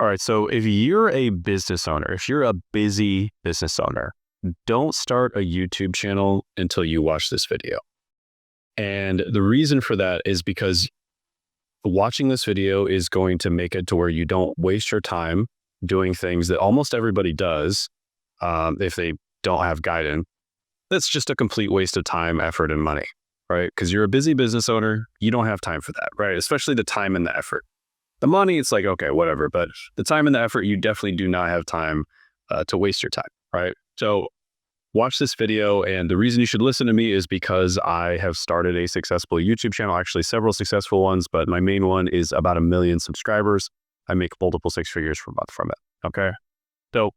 All right. So if you're a business owner, if you're a busy business owner, don't start a YouTube channel until you watch this video. And the reason for that is because watching this video is going to make it to where you don't waste your time doing things that almost everybody does if they don't have guidance. That's just a complete waste of time, effort, and money, right? Because you're a busy business owner, you don't have time for that, right? Especially the time and the effort. The money, it's like, okay, whatever. But the time and the effort, you definitely do not have time to waste your time, right? So watch this video. And the reason you should listen to me is because I have started a successful YouTube channel, actually several successful ones, but my main one is about 1 million subscribers. I make multiple 6 figures per month from it. Okay. So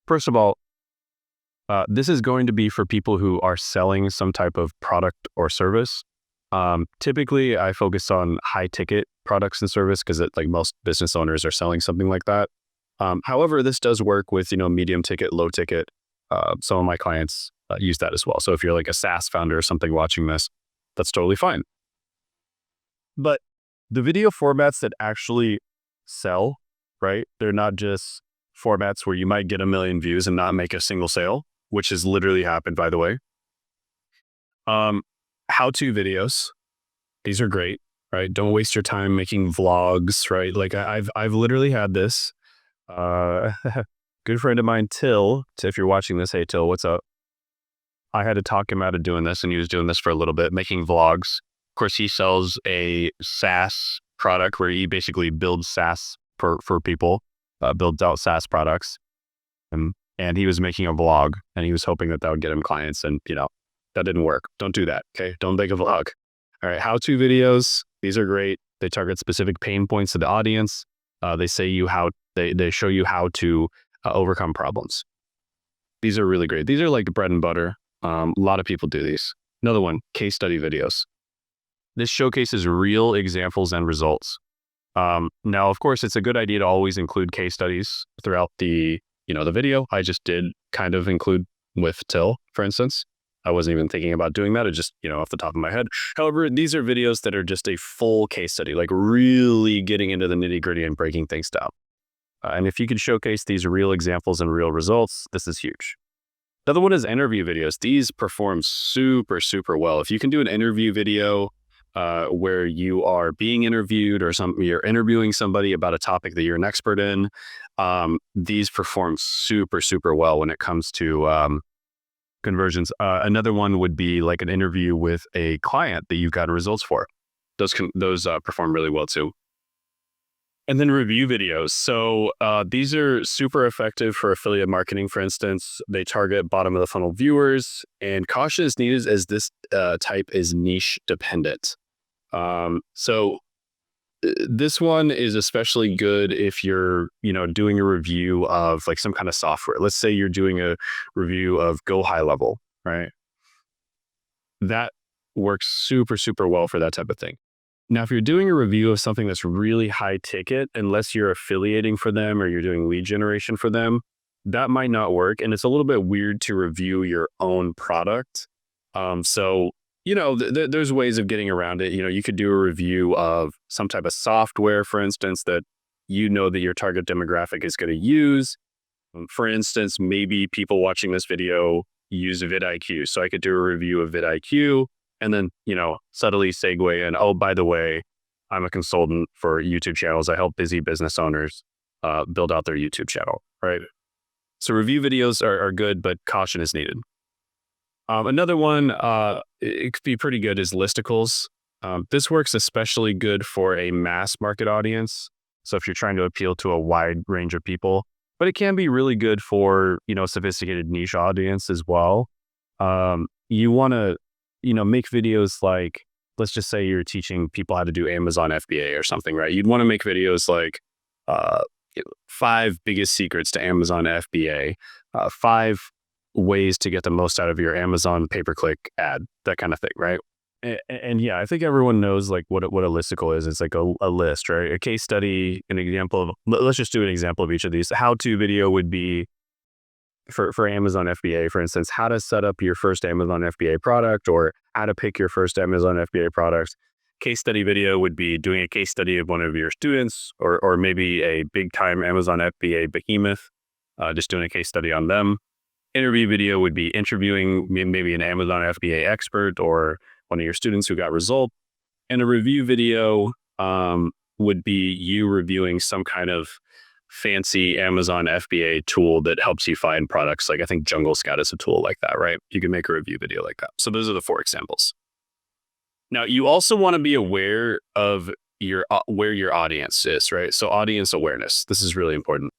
first of all, this is going to be for people who are selling some type of product or service. Typically, I focus on high ticket products and service because like most business owners are selling something like that. However, this does work with, medium ticket, low ticket. Some of my clients use that as well. So if you're like a SaaS founder or something watching this, that's totally fine. But the video formats that actually sell, right? They're not just formats where you might get 1 million views and not make a single sale, which has literally happened, by the way. How-to videos. These are great, right? Don't waste your time making vlogs, right? Like I've literally had this. Good friend of mine, Till, if you're watching this, hey Till, what's up? I had to talk him out of doing this, and he was doing this for a little bit, making vlogs. Of course, he sells a SaaS product where he basically builds SaaS for people, builds out SaaS products. And he was making a vlog, and he was hoping that would get him clients. And, that didn't work. Don't do that. Okay. Don't make a vlog. All right. How-to videos. These are great. They target specific pain points to the audience. They show you how to overcome problems. These are really great. These are like bread and butter. A lot of people do these. Another one, case study videos. This showcases real examples and results. Now, of course, it's a good idea to always include case studies throughout the video. I just did kind of include with Till, for instance. I wasn't even thinking about doing that. It just, off the top of my head. However, these are videos that are just a full case study, like really getting into the nitty gritty and breaking things down. And if you can showcase these real examples and real results, this is huge. Another one is interview videos. These perform super, super well. If you can do an interview video where you are being interviewed or you're interviewing somebody about a topic that you're an expert in, these perform super, super well when it comes to conversions. Another one would be like an interview with a client that you've got results for. Those perform really well too. And then review videos. So these are super effective for affiliate marketing, for instance. They target bottom of the funnel viewers, and caution is needed as this type is niche dependent. So this one is especially good if you're, doing a review of like some kind of software. Let's say you're doing a review of Go High Level, right? That works super, super well for that type of thing. Now, if you're doing a review of something that's really high ticket, unless you're affiliating for them or you're doing lead generation for them, that might not work. And it's a little bit weird to review your own product. There's ways of getting around it. You could do a review of some type of software, for instance, that that your target demographic is going to use. For instance, maybe people watching this video use vidIQ. So I could do a review of vidIQ and then, subtly segue in, oh, by the way, I'm a consultant for YouTube channels. I help busy business owners build out their YouTube channel, right? So review videos are good, but caution is needed. Another one, it could be pretty good, is listicles. This works especially good for a mass market audience. So if you're trying to appeal to a wide range of people, but it can be really good for, a sophisticated niche audience as well. You want to, make videos like, let's just say you're teaching people how to do Amazon FBA or something, right? You'd want to make videos like 5 biggest secrets to Amazon FBA, 5 ways to get the most out of your Amazon pay-per-click ad, that kind of thing, right? And yeah, I think everyone knows like what a listicle is. It's like a list, right? A case study, an example of, let's just do an example of each of these. The how-to video would be for Amazon FBA, for instance, how to set up your first Amazon FBA product or how to pick your first Amazon FBA product. case study video would be doing a case study of one of your students, or maybe a big time Amazon FBA behemoth, just doing a case study on them. Interview video would be interviewing maybe an Amazon FBA expert or one of your students who got result. And a review video would be you reviewing some kind of fancy Amazon FBA tool that helps you find products. Like I think Jungle Scout is a tool like that, right? You can make a review video like that. So those are the 4 examples. Now, you also want to be aware of your where your audience is, right? So audience awareness. This is really important.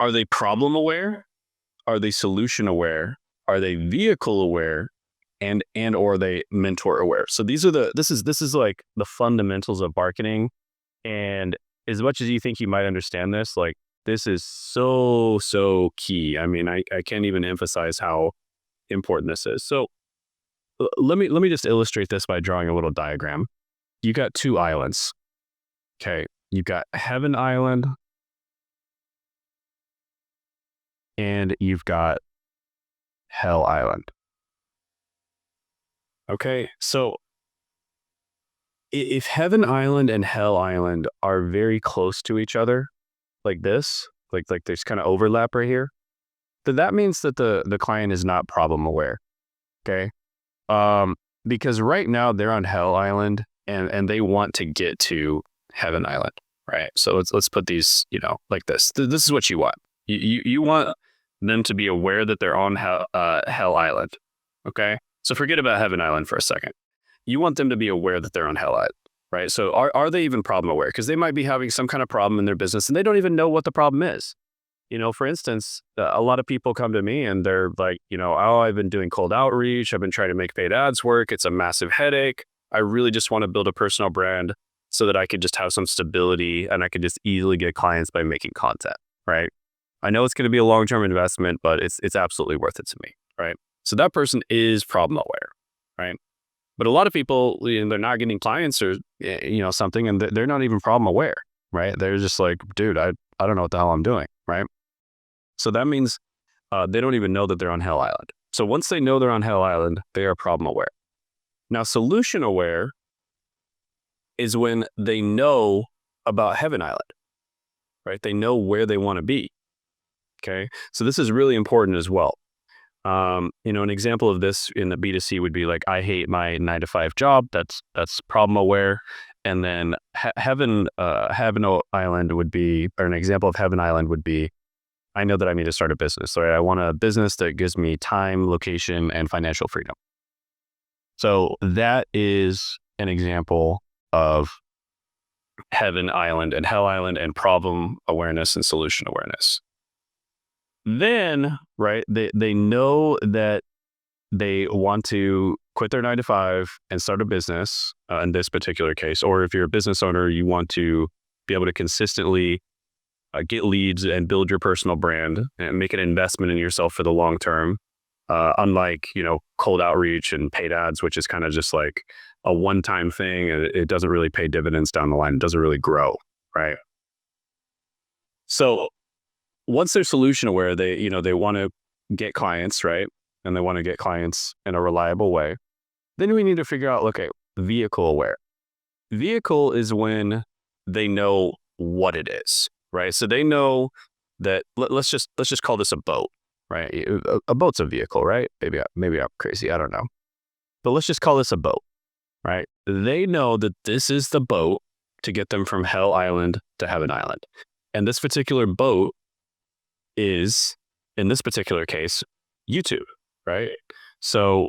Are they problem aware? Are they solution aware? Are they vehicle aware? And or are they mentor aware? So these are this is like the fundamentals of marketing. And as much as you think you might understand this, like this is so key. I mean, I can't even emphasize how important this is. So let me just illustrate this by drawing a little diagram. You got 2 islands. Okay. You've got Heaven Island and you've got Hell Island. Okay. So if Heaven Island and Hell Island are very close to each other, like this, like there's kind of overlap right here, then that means that the client is not problem aware. Okay. Because right now they're on Hell Island and they want to get to Heaven Island, right? So let's put these, like this. This is what you want. You want them to be aware that they're on Hell Island. Okay. So forget about Heaven Island for a second. You want them to be aware that they're on Hell Island, right? So are they even problem aware? Because they might be having some kind of problem in their business and they don't even know what the problem is. For instance, a lot of people come to me and they're like, oh, I've been doing cold outreach. I've been trying to make paid ads work. It's a massive headache. I really just want to build a personal brand so that I could just have some stability and I could just easily get clients by making content, right? I know it's going to be a long-term investment, but it's absolutely worth it to me, right? So that person is problem aware, right? But a lot of people, they're not getting clients or, something, and they're not even problem aware, right? They're just like, dude, I don't know what the hell I'm doing, right? So that means they don't even know that they're on Hell Island. So once they know they're on Hell Island, they are problem aware. Now, solution aware is when they know about Heaven Island, right? They know where they want to be. Okay. So this is really important as well. An example of this in the B2C would be like, I hate my 9-to-5 job. That's problem aware. And then Heaven Island would be, or an example of Heaven Island would be, I know that I need to start a business, right? I want a business that gives me time, location, and financial freedom. So that is an example of Heaven Island and Hell Island and problem awareness and solution awareness. Then, right, they know that they want to quit their 9-to-5 and start a business in this particular case. Or if you're a business owner, you want to be able to consistently get leads and build your personal brand and make an investment in yourself for the long term. Unlike, cold outreach and paid ads, which is kind of just like a one-time thing. And it doesn't really pay dividends down the line. It doesn't really grow, right? So once they're solution aware, they want to get clients, right? And they want to get clients in a reliable way. Then we need to figure out, okay, vehicle aware. Vehicle is when they know what it is, right? So they know that let's just call this a boat, right? A boat's a vehicle, right? Maybe I'm crazy. I don't know. But let's just call this a boat, right? They know that this is the boat to get them from Hell Island to Heaven Island. And this particular boat is, in this particular case, YouTube, right? So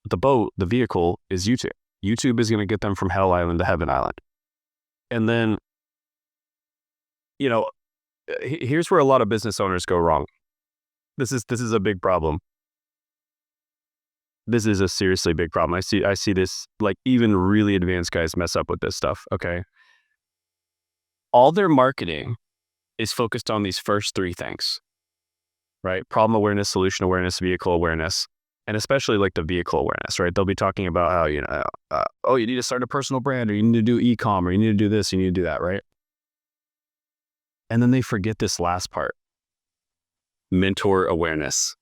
the boat, the vehicle is YouTube. YouTube is going to get them from Hell Island to Heaven Island. And then, here's where a lot of business owners go wrong. This is a big problem. This is a seriously big problem. I see this, like, even really advanced guys mess up with this stuff, okay? All their marketing is focused on these first 3 things, right? Problem awareness, solution awareness, vehicle awareness, and especially like the vehicle awareness, right? They'll be talking about how, you need to start a personal brand, or you need to do e-com, or you need to do this, you need to do that, right? And then they forget this last part, mentor awareness.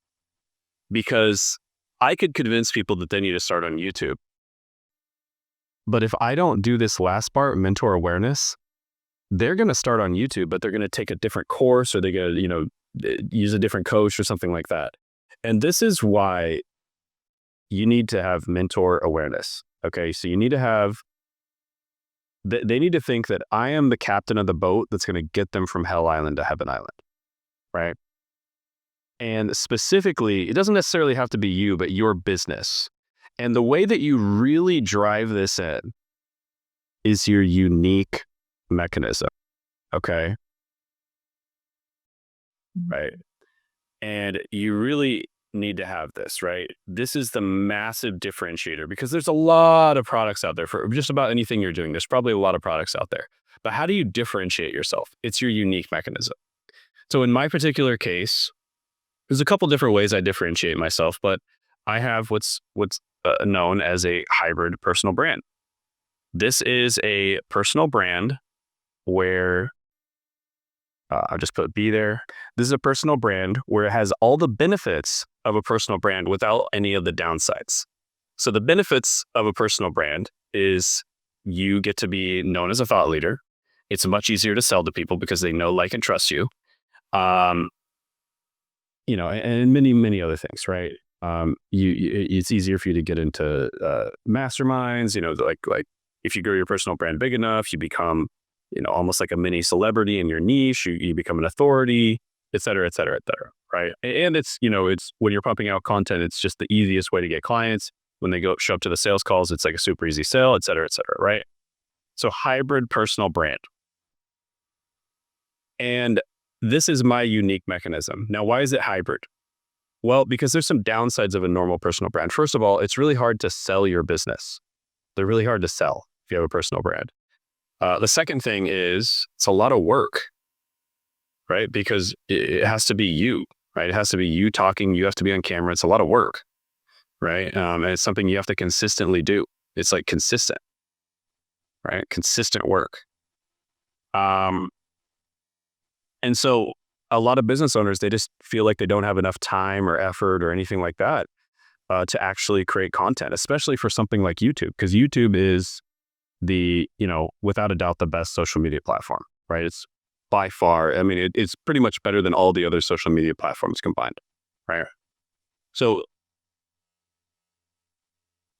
Because I could convince people that they need to start on YouTube. But if I don't do this last part, mentor awareness, they're going to start on YouTube, but they're going to take a different course, or they're going to, use a different coach or something like that. And this is why you need to have mentor awareness. Okay. So you need to have, they need to think that I am the captain of the boat that's going to get them from Hell Island to Heaven Island. Right. And specifically, it doesn't necessarily have to be you, but your business. And the way that you really drive this in is your unique mechanism. Okay. Right. And you really need to have this, right? This is the massive differentiator, because there's a lot of products out there for just about anything you're doing. There's probably a lot of products out there. But how do you differentiate yourself? It's your unique mechanism. So in my particular case, there's a couple different ways I differentiate myself, but I have what's known as a hybrid personal brand. This is a personal brand where I'll just put B there. This is a personal brand where it has all the benefits of a personal brand without any of the downsides. So the benefits of a personal brand is you get to be known as a thought leader. It's much easier to sell to people because they know, like, and trust you. And many, many other things, right? It's easier for you to get into masterminds, like if you grow your personal brand big enough, you become, almost like a mini celebrity in your niche, you become an authority, et cetera, et cetera, et cetera, right? And it's when you're pumping out content, it's just the easiest way to get clients. When they show up to the sales calls, it's like a super easy sale, et cetera, right? So hybrid personal brand. And this is my unique mechanism. Now, why is it hybrid? Well, because there's some downsides of a normal personal brand. First of all, it's really hard to sell your business. They're really hard to sell if you have a personal brand. The second thing is it's a lot of work, right? Because it has to be you, right? It has to be you talking. You have to be on camera. It's a lot of work, right? And it's something you have to consistently do. It's like consistent, right? Consistent work. And so a lot of business owners, they just feel like they don't have enough time or effort or anything like that to actually create content, especially for something like YouTube, because YouTube is without a doubt, the best social media platform, right? It's by far, it's pretty much better than all the other social media platforms combined, right? So,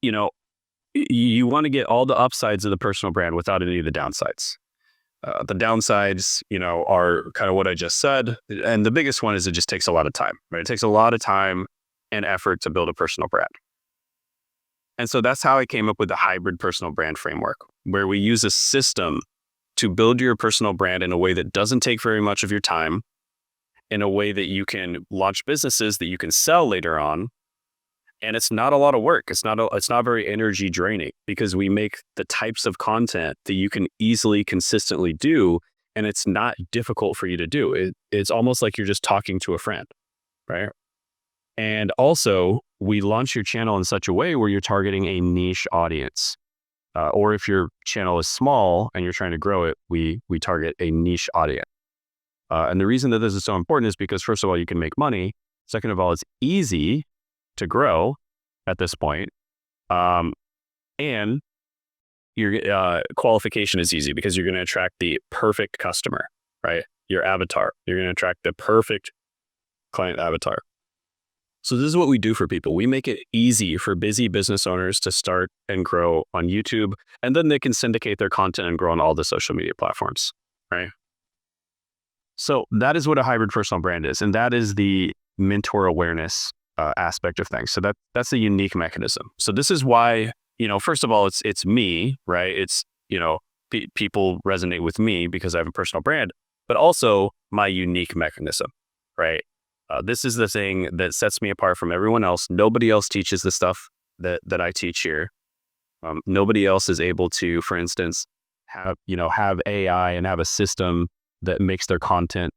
you want to get all the upsides of the personal brand without any of the downsides. The downsides, are kind of what I just said. And the biggest one is it just takes a lot of time, right? It takes a lot of time and effort to build a personal brand. And so that's how I came up with the hybrid personal brand framework, where we use a system to build your personal brand in a way that doesn't take very much of your time, in a way that you can launch businesses that you can sell later on. And it's not a lot of work. It's not very energy draining, because we make the types of content that you can easily, consistently do. And it's not difficult for you to do. It's almost like you're just talking to a friend, right? And also, we launch your channel in such a way where you're targeting a niche audience. Or if your channel is small and you're trying to grow it, we target a niche audience. And the reason that this is so important is because, first of all, you can make money. Second of all, it's easy to grow at this point. And your qualification is easy, because you're going to attract the perfect customer, right? Your avatar. You're going to attract the perfect client avatar. So this is what we do for people. We make it easy for busy business owners to start and grow on YouTube, and then they can syndicate their content and grow on all the social media platforms, right? So that is what a hybrid personal brand is. And that is the mentor awareness aspect of things. So that's a unique mechanism. So this is why, first of all, it's me, right? It's, people resonate with me because I have a personal brand, but also my unique mechanism, right? This is the thing that sets me apart from everyone else. Nobody else teaches the stuff that I teach here. Nobody else is able to, for instance, have AI and have a system that makes their content,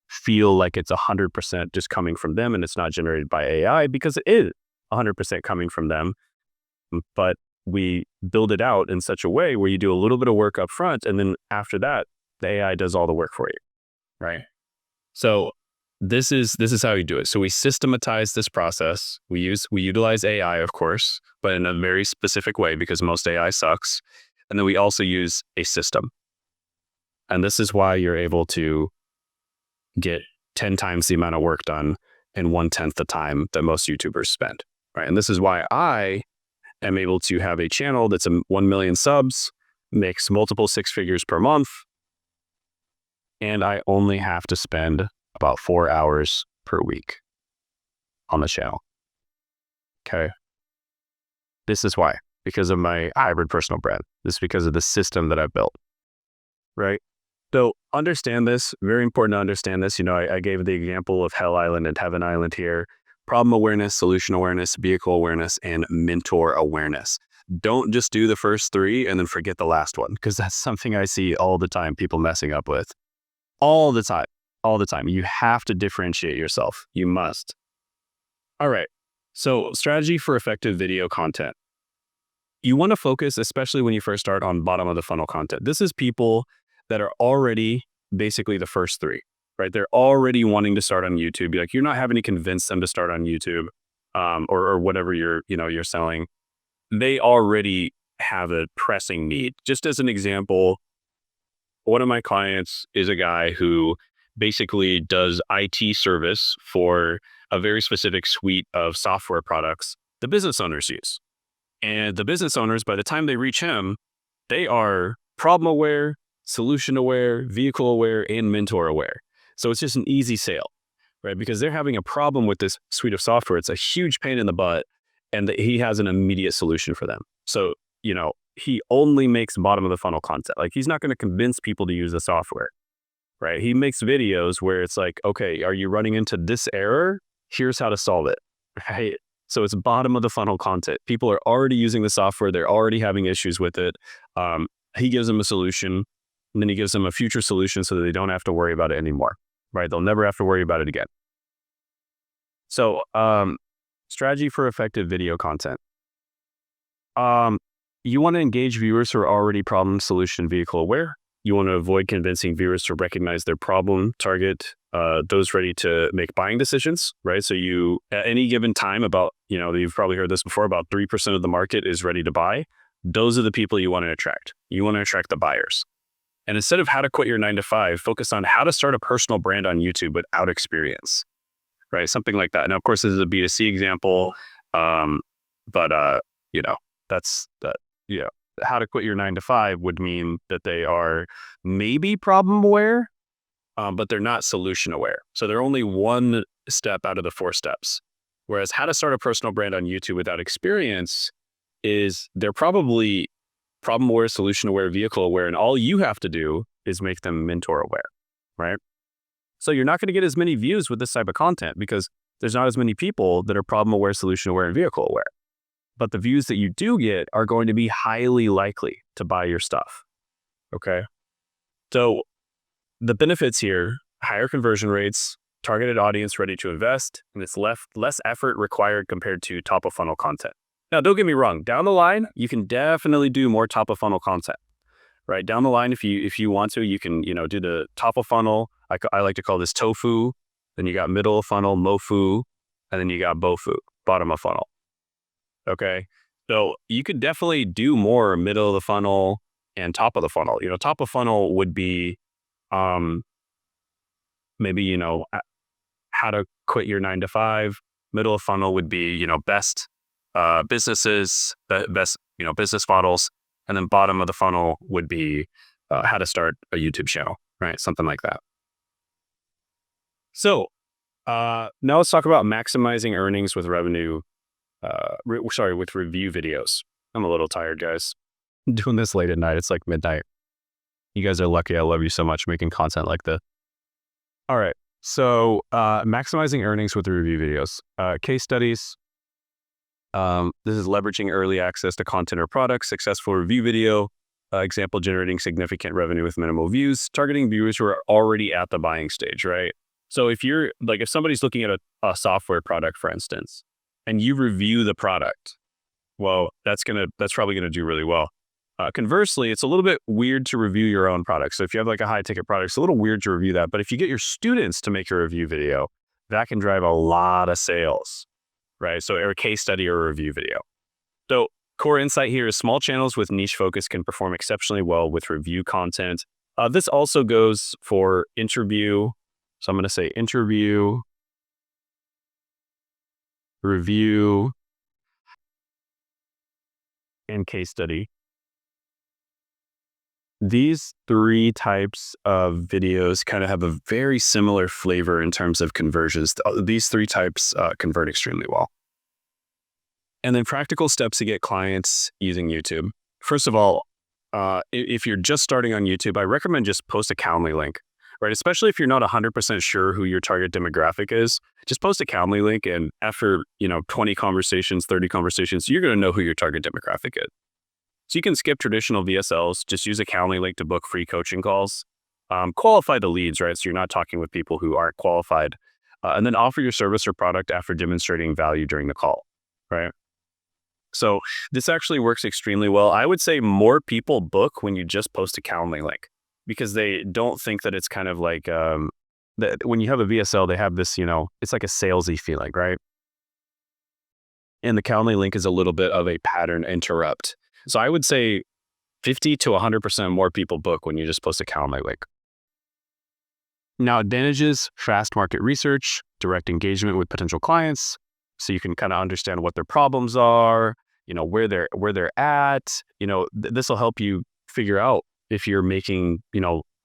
feel like it's 100% just coming from them, and it's not generated by AI, because it is 100% coming from them. But we build it out in such a way where you do a little bit of work up front, and then after that, the AI does all the work for you, right? So this is how you do it. So we systematize this process. We utilize AI, of course, but in a very specific way because most AI sucks. And then we also use a system. And this is why you're able to get 10 times the amount of work done in 1/10 the time that most YouTubers spend. Right. And this is why I am able to have a channel that's 1 million subs, makes multiple six figures per month, and I only have to spend about 4 hours per week on the channel. Okay. This is why, because of my hybrid personal brand. This is because of the system that I've built. Right. So understand this, very important to understand this. I gave the example of Hell Island and Heaven Island here. Problem awareness, solution awareness, vehicle awareness, and mentor awareness. Don't just do the first three and then forget the last one, because that's something I see all the time people messing up with. All the time. All the time. You have to differentiate yourself. You must. All right. So strategy for effective video content. You want to focus, especially when you first start, on bottom of the funnel content. This is people that are already basically the first three, right? They're already wanting to start on YouTube. You're not having to convince them to start on YouTube, or whatever you're selling. They already have a pressing need. Just as an example, one of my clients is a guy who basically does IT service for a very specific suite of software products the business owners use. And the business owners, by the time they reach him, they are problem aware, solution aware, vehicle aware, and mentor aware. So it's just an easy sale, right? Because they're having a problem with this suite of software. It's a huge pain in the butt, and he has an immediate solution for them. So, he only makes bottom of the funnel content. Like, he's not going to convince people to use the software, right? He makes videos where it's like, okay, are you running into this error? Here's how to solve it, right? So it's bottom of the funnel content. People are already using the software. They're already having issues with it. He gives them a solution, and then he gives them a future solution so that they don't have to worry about it anymore, right? They'll never have to worry about it again. So strategy for effective video content. You want to engage viewers who are already problem, solution, vehicle aware. You want to avoid convincing viewers to recognize their problem, target those ready to make buying decisions, right? So you, at any given time, you've probably heard this before, about 3% of the market is ready to buy. Those are the people you want to attract. You want to attract the buyers. And instead of how to quit your 9-to-5, focus on how to start a personal brand on YouTube without experience, right? Something like that. Now, of course, this is a B2C example, but that's how to quit your 9-to-5 would mean that they are maybe problem aware, but they're not solution aware. So they're only one step out of the 4 steps. Whereas how to start a personal brand on YouTube without experience is they're probably problem aware, solution aware, vehicle aware, and all you have to do is make them mentor aware, right? So you're not going to get as many views with this type of content because there's not as many people that are problem aware, solution aware, and vehicle aware. But the views that you do get are going to be highly likely to buy your stuff. Okay. So the benefits here: higher conversion rates, targeted audience ready to invest, and it's less effort required compared to top of funnel content. Now, don't get me wrong. Down the line, you can definitely do more top of funnel content, right? Down the line, if you want to, you can do the top of funnel. I like to call this tofu. Then you got middle of funnel, mofu, and then you got bofu, bottom of funnel. Okay. So you could definitely do more middle of the funnel and top of the funnel. Top of funnel would be maybe, how to quit your 9-to-5. Middle of funnel would be, best businesses, best, business models. And then bottom of the funnel would be how to start a YouTube channel, right? Something like that. So now let's talk about maximizing earnings with revenue. With review videos. I'm a little tired, guys. I'm doing this late at night. It's like midnight. You guys are lucky. I love you so much making content like this. All right. So maximizing earnings with review videos. Case studies. This is leveraging early access to content or products. Successful review video. Example, generating significant revenue with minimal views. Targeting viewers who are already at the buying stage, right? So if somebody's looking at a software product, for instance, and you review the product, well, that's probably gonna do really well. Conversely, it's a little bit weird to review your own product. So if you have like a high ticket product, it's a little weird to review that. But if you get your students to make a review video, that can drive a lot of sales, right? So or a case study or a review video. So core insight here is small channels with niche focus can perform exceptionally well with review content. This also goes for interview. So I'm going to say interview, review, and case study. These three types of videos kind of have a very similar flavor in terms of conversions. These three types convert extremely well. And then practical steps to get clients using YouTube. First of all, if you're just starting on YouTube, I recommend just post a Calendly link, right? Especially if you're not 100% sure who your target demographic is, just post a Calendly link, and after 20 conversations, 30 conversations, you're going to know who your target demographic is. So you can skip traditional VSLs, just use a Calendly link to book free coaching calls. Qualify the leads, right? So you're not talking with people who aren't qualified. And then offer your service or product after demonstrating value during the call, right? So this actually works extremely well. I would say more people book when you just post a Calendly link, because they don't think that it's kind of like that when you have a VSL, they have this, it's like a salesy feeling, right? And the Calendly link is a little bit of a pattern interrupt. So I would say 50 to 100% more people book when you just post a Calendly link. Now, advantages: fast market research, direct engagement with potential clients, so you can kind of understand what their problems are, where they're at. This will help you figure out if you're making,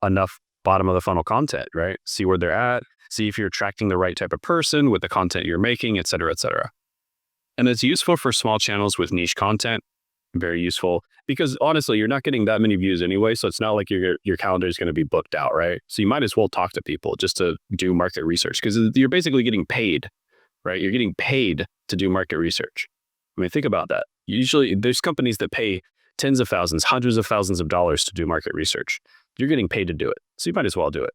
enough bottom of the funnel content, right? See where they're at, see if you're attracting the right type of person with the content you're making, et cetera, et cetera. And it's useful for small channels with niche content. Very useful, because honestly, you're not getting that many views anyway. So it's not like your calendar is going to be booked out, right? So you might as well talk to people just to do market research, because you're basically getting paid, right? You're getting paid to do market research. I mean, think about that. Usually there's companies that pay tens of thousands, hundreds of thousands of dollars to do market research. You're getting paid to do it. So you might as well do it.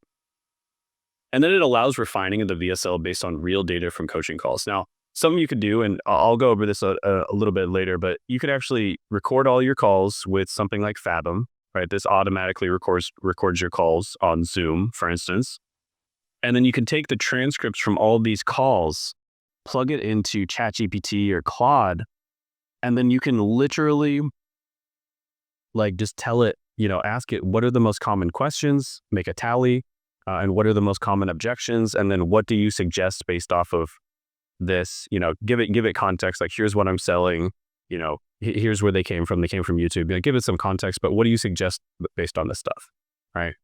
And then it allows refining of the VSL based on real data from coaching calls. Now, something you could do, and I'll go over this a little bit later, but you could actually record all your calls with something like Fathom, right? This automatically records your calls on Zoom, for instance. And then you can take the transcripts from all these calls, plug it into ChatGPT or Claude, and then you can literally just tell it, ask it, what are the most common questions, make a tally, and what are the most common objections, and then what do you suggest based off of this? Give it context, like, here's what I'm selling, here's where they came from YouTube. Give it some context, but what do you suggest based on this stuff, right?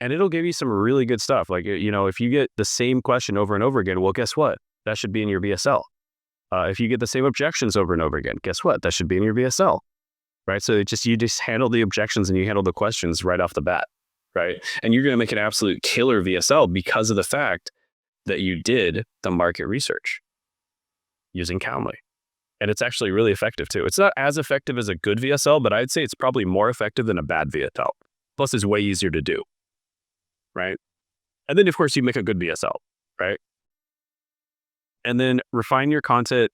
And it'll give you some really good stuff. Like, if you get the same question over and over again, well, guess what? That should be in your VSL. If you get the same objections over and over again, guess what? That should be in your VSL, right? So you just handle the objections and you handle the questions right off the bat, right? And you're going to make an absolute killer VSL because of the fact that you did the market research using Calendly. And it's actually really effective too. It's not as effective as a good VSL, but I'd say it's probably more effective than a bad VSL. Plus, it's way easier to do, right? And then, of course, you make a good VSL, right? And then refine your content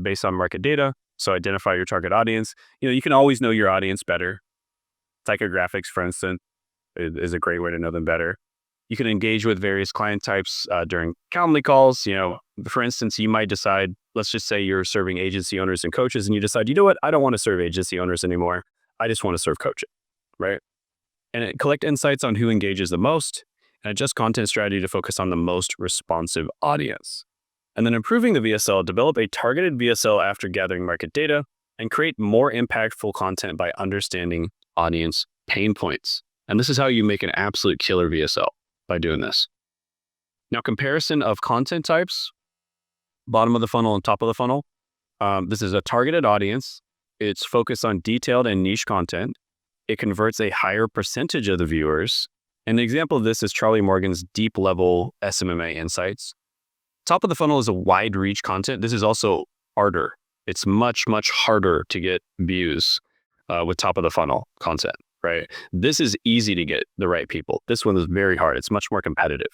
based on market data. So identify your target audience. You can always know your audience better. Psychographics, for instance, is a great way to know them better. You can engage with various client types during Calendly calls. For instance, you might decide, let's just say you're serving agency owners and coaches, and you decide, you know what, I don't want to serve agency owners anymore. I just want to serve coaches, right? And collect insights on who engages the most, and adjust content strategy to focus on the most responsive audience. And then improving the VSL, develop a targeted VSL after gathering market data, and create more impactful content by understanding audience pain points. And this is how you make an absolute killer VSL, by doing this. Now, comparison of content types, bottom of the funnel and top of the funnel. This is a targeted audience. It's focused on detailed and niche content. It converts a higher percentage of the viewers. An example of this is Charlie Morgan's deep level SMMA insights. Top of the funnel is a wide reach content. This is also harder. It's much, much harder to get views with top of the funnel content, right? This is easy to get the right people. This one is very hard. It's much more competitive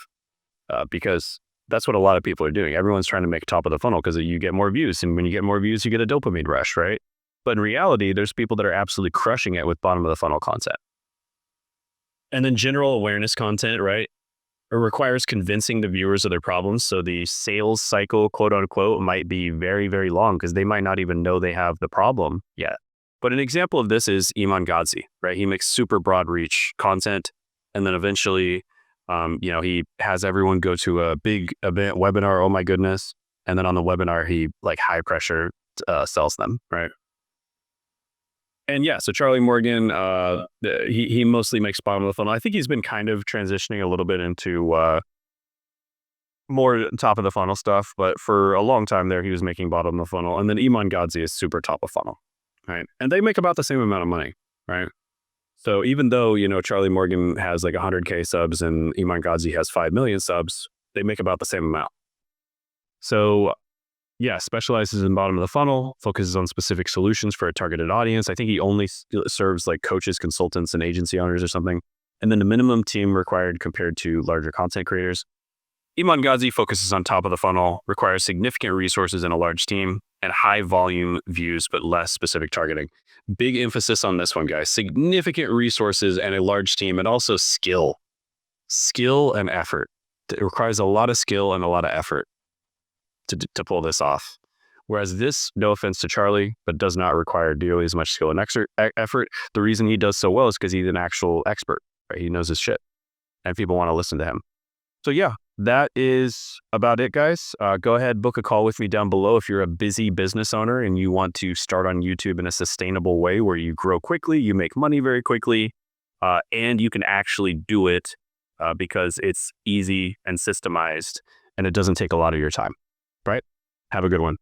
because that's what a lot of people are doing. Everyone's trying to make top of the funnel because you get more views. And when you get more views, you get a dopamine rush, right? But in reality, there's people that are absolutely crushing it with bottom of the funnel content. And then general awareness content, right? It requires convincing the viewers of their problems. So the sales cycle, quote unquote, might be very, very long because they might not even know they have the problem yet. But an example of this is Iman Gadzhi, right? He makes super broad reach content. And then eventually, he has everyone go to a big event webinar. Oh my goodness. And then on the webinar, he like high pressure sells them, right? And yeah, so Charlie Morgan, he mostly makes bottom of the funnel. I think he's been kind of transitioning a little bit into more top of the funnel stuff, but for a long time there, he was making bottom of the funnel. And then Iman Gadzhi is super top of funnel, right? And they make about the same amount of money, right? So even though, Charlie Morgan has like 100K subs and Iman Gadzhi has 5 million subs, they make about the same amount. So yeah, specializes in bottom of the funnel, focuses on specific solutions for a targeted audience. I think he only serves like coaches, consultants, and agency owners or something. And then the minimum team required compared to larger content creators. Iman Gadzhi focuses on top of the funnel, requires significant resources and a large team, and high volume views, but less specific targeting. Big emphasis on this one, guys. Significant resources and a large team, and also skill and effort. It requires a lot of skill and a lot of effort to pull this off. Whereas this, no offense to Charlie, but does not require nearly as much skill and effort. The reason he does so well is because he's an actual expert, right? He knows his shit and people want to listen to him. So yeah, that is about it, guys. Go ahead, book a call with me down below if you're a busy business owner and you want to start on YouTube in a sustainable way where you grow quickly, you make money very quickly, and you can actually do it because it's easy and systemized and it doesn't take a lot of your time, right? Have a good one.